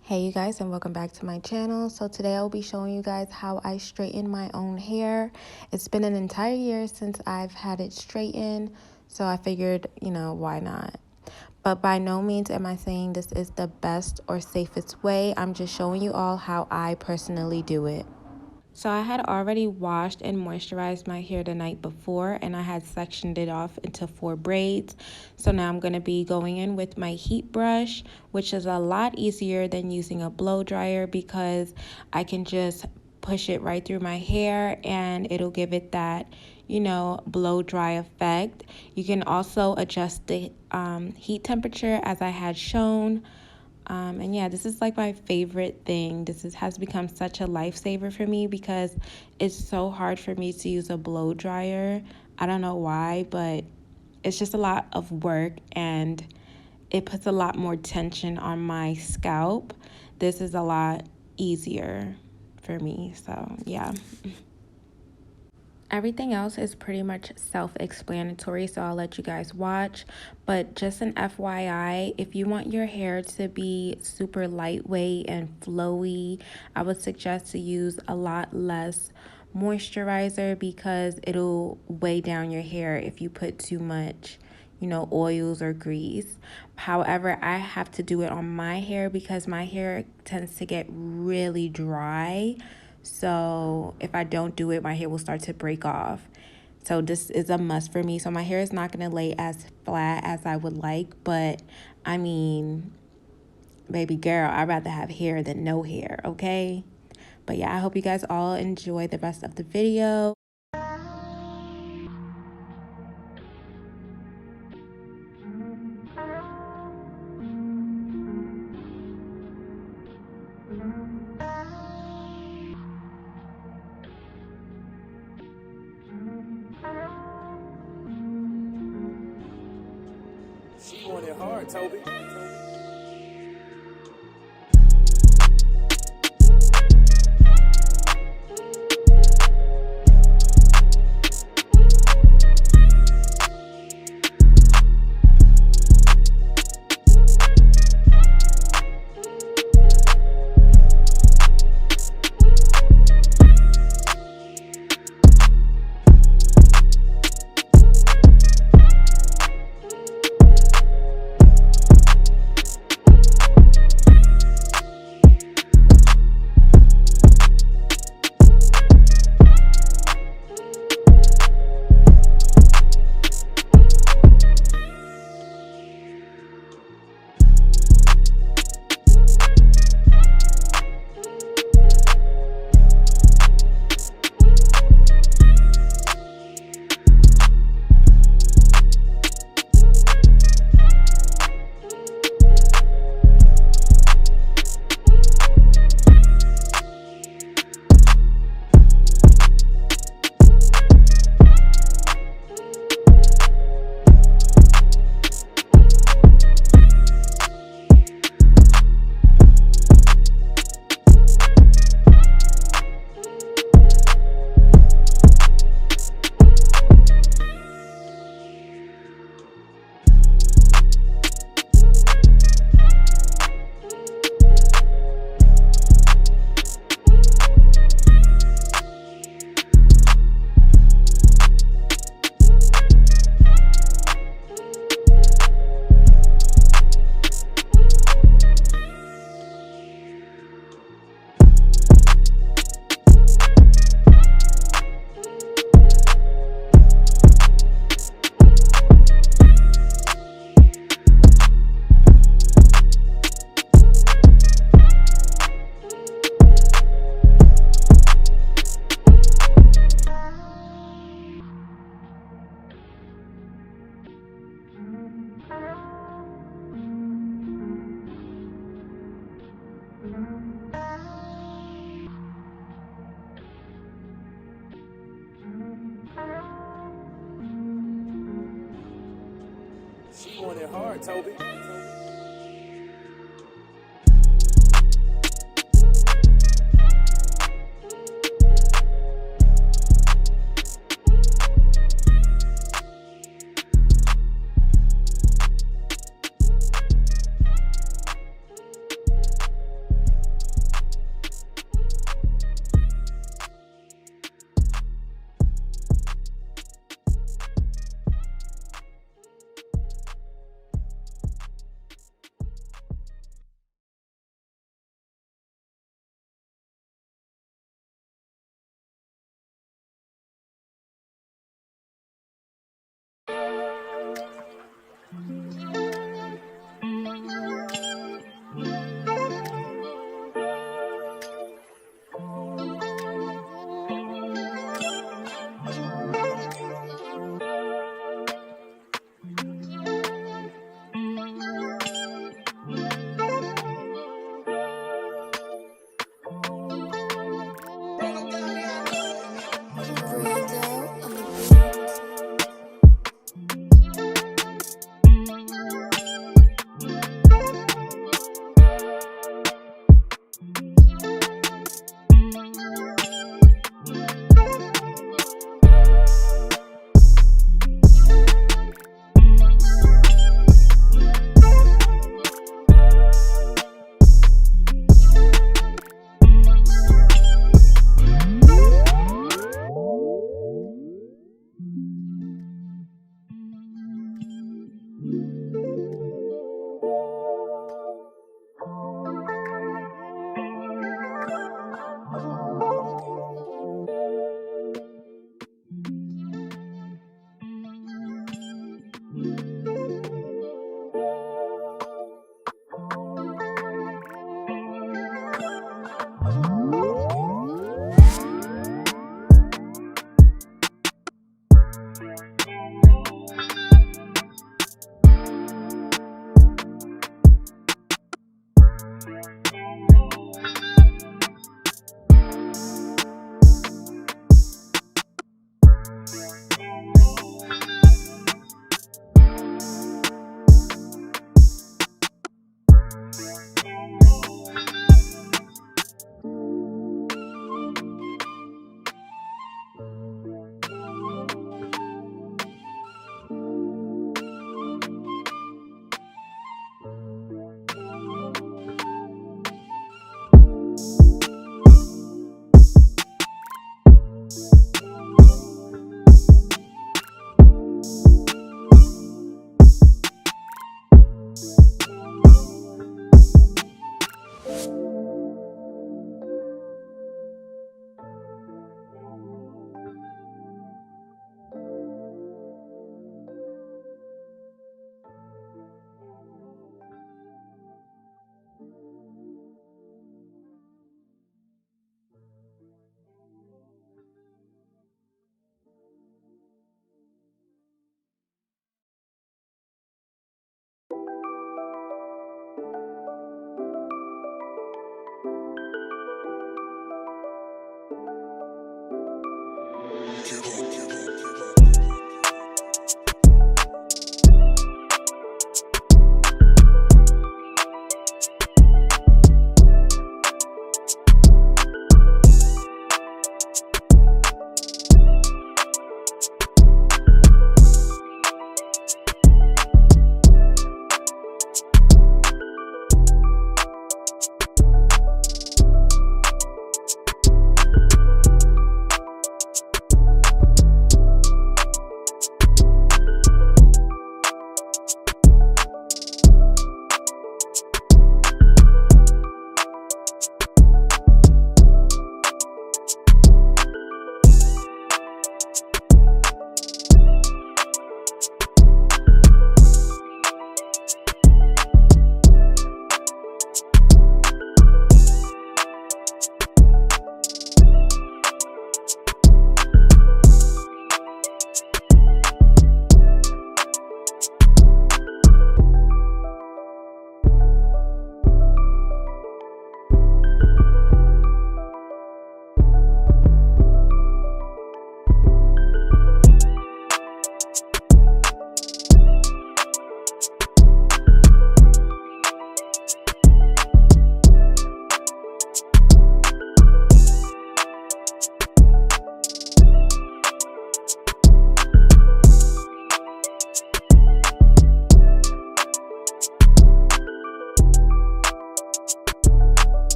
Hey you guys, and welcome back to my channel. So today I'll be showing you guys how I straighten my own hair. It's been an entire year since I've had it straightened, so I figured, why not? But by no means am I saying this is the best or safest way. I'm just showing you all how I personally do it. So I had already washed and moisturized my hair the night before, and I had sectioned it off into 4 braids. So now I'm going to be going in with my heat brush, which is a lot easier than using a blow dryer because I can just push it right through my hair and it'll give it that, blow dry effect. You can also adjust the heat temperature as I had shown. And yeah, this is like my favorite thing. Has become such a lifesaver for me because it's so hard for me to use a blow dryer. I don't know why, but it's just a lot of work and it puts a lot more tension on my scalp. This is a lot easier for me, so yeah. Everything else is pretty much self-explanatory, so I'll let you guys watch. But just an FYI, if you want your hair to be super lightweight and flowy, I would suggest to use a lot less moisturizer because it'll weigh down your hair if you put too much, oils or grease. However, I have to do it on my hair because my hair tends to get really dry. So if I don't do it, my hair will start to break off. So this is a must for me. So my hair is not going to lay as flat as I would like. But, I mean, baby girl, I'd rather have hair than no hair, okay? But yeah, I hope you guys all enjoy the rest of the video. She want it hard, Toby. She want it hard, Toby.